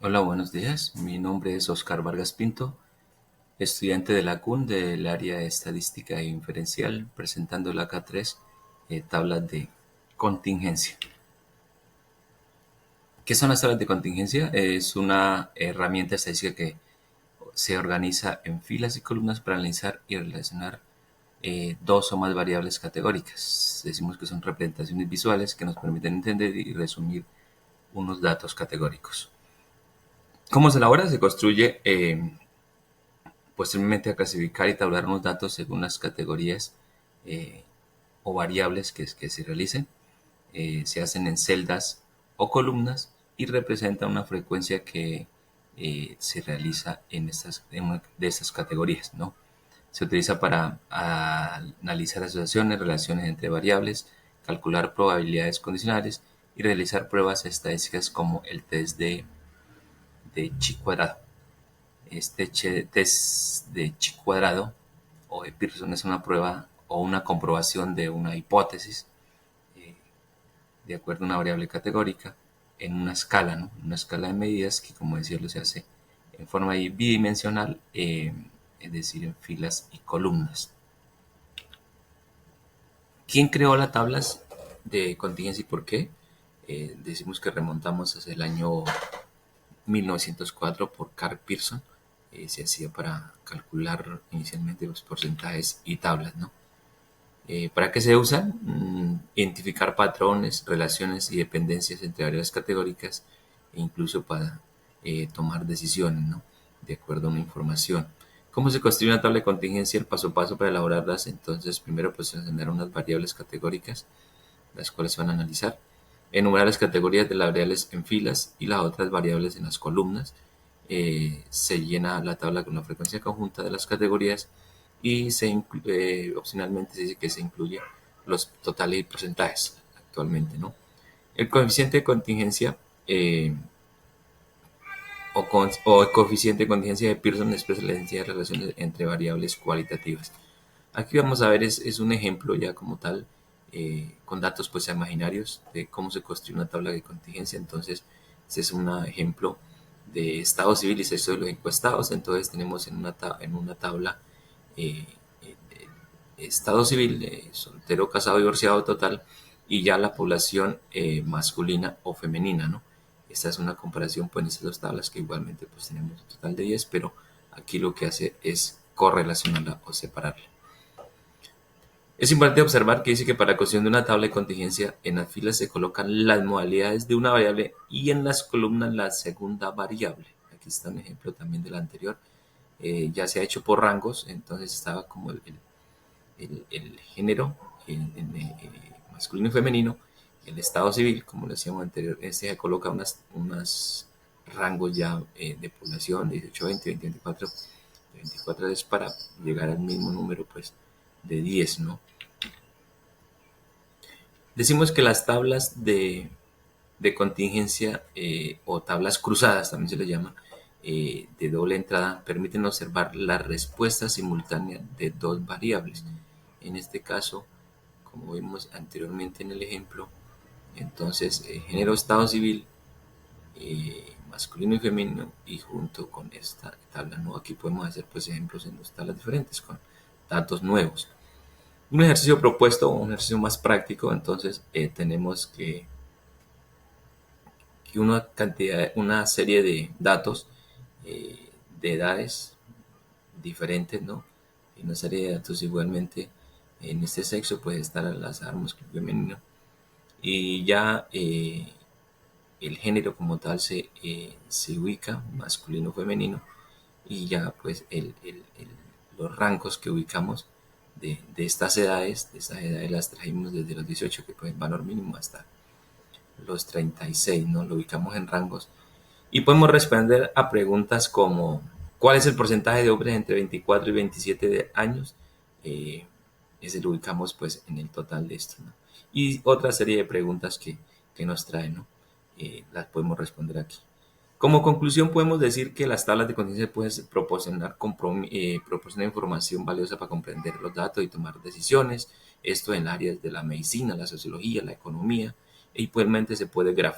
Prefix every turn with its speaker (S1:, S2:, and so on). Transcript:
S1: Hola, buenos días. Mi nombre es Oscar Vargas Pinto, estudiante de la CUN del área de Estadística e Inferencial, presentando la K3, tablas de contingencia. ¿Qué son las tablas de contingencia? Es una herramienta estadística que se organiza en filas y columnas para analizar y relacionar dos o más variables categóricas. Decimos que son representaciones visuales que nos permiten entender y resumir unos datos categóricos. ¿Cómo se elabora? Se construye posteriormente a clasificar y tabular unos datos según las categorías eh, o variables que se realicen. Se hacen en celdas o columnas y representan una frecuencia que se realiza en una de estas categorías, ¿no? Se utiliza para analizar asociaciones, relaciones entre variables, calcular probabilidades condicionales y realizar pruebas estadísticas como el test de chi cuadrado. Este test de chi cuadrado o de Pearson es una prueba o una comprobación de una hipótesis eh, de acuerdo a una variable categórica en una escala, ¿no? Una escala de medidas que, como decirlo, se hace en forma bidimensional, es decir, en filas y columnas. ¿Quién creó las tablas de contingencia y por qué? Decimos que remontamos hacia el año 1904 por Carl Pearson. Se hacía para calcular inicialmente los porcentajes y tablas, ¿no? ¿Para qué se usan? Identificar patrones, relaciones y dependencias entre variables categóricas e incluso para tomar decisiones, ¿no? De acuerdo a una información. ¿Cómo se construye una tabla de contingencia? El paso a paso para elaborarlas. Entonces, primero pues se generan unas variables categóricas, las cuales se van a analizar. Enumerar las categorías de las variables en filas y las otras variables en las columnas. Se llena la tabla con la frecuencia conjunta de las categorías y opcionalmente se dice que se incluye los totales y porcentajes actualmente, ¿no? El coeficiente de contingencia o el coeficiente de contingencia de Pearson expresa la densidad de relaciones entre variables cualitativas. Aquí vamos a ver, es un ejemplo ya como tal, con datos pues imaginarios de cómo se construye una tabla de contingencia. Entonces, este es un ejemplo de estado civil y sexo de los encuestados. Entonces, tenemos en una tabla eh, eh, estado civil, soltero, casado, divorciado total, y ya la población masculina o femenina, ¿no? Esta es una comparación, pueden ser dos tablas que igualmente pues tenemos un total de 10, pero aquí lo que hace es correlacionarla o separarla. Es importante observar que dice que para la construcción de una tabla de contingencia, en las filas se colocan las modalidades de una variable y en las columnas la segunda variable. Aquí está un ejemplo también del anterior. Ya se ha hecho por rangos, entonces estaba como el género masculino y femenino, el estado civil, como lo decíamos anterior, este se coloca unos rangos ya de población, 18, 20, 20, 24, 24 es para llegar al mismo número pues de 10, ¿no? Decimos que las tablas de contingencia o tablas cruzadas, también se le llama, de doble entrada, permiten observar la respuesta simultánea de dos variables. En este caso, como vimos anteriormente en el ejemplo, entonces género, estado civil, masculino y femenino, y junto con esta tabla, ¿no? Aquí podemos hacer pues ejemplos en dos tablas diferentes con datos nuevos. Un ejercicio propuesto, un ejercicio más práctico, entonces tenemos que una serie de datos de edades diferentes, ¿no? Una serie de datos igualmente en este sexo puede estar al azar masculino y femenino, y ya el género como tal se ubica masculino o femenino, y ya pues los rangos que ubicamos de estas edades las trajimos desde los 18, que pues valor mínimo, hasta los 36, ¿no? Lo ubicamos en rangos y podemos responder a preguntas como ¿cuál es el porcentaje de hombres entre 24 y 27 años? Eh, Ese lo ubicamos pues en el total de esto, ¿no? Y otra serie de preguntas que nos traen, ¿no? Las podemos responder aquí. Como conclusión podemos decir que las tablas de contingencia pueden proporcionar información valiosa para comprender los datos y tomar decisiones. Esto en áreas de la medicina, la sociología, la economía, y igualmente se puede graficar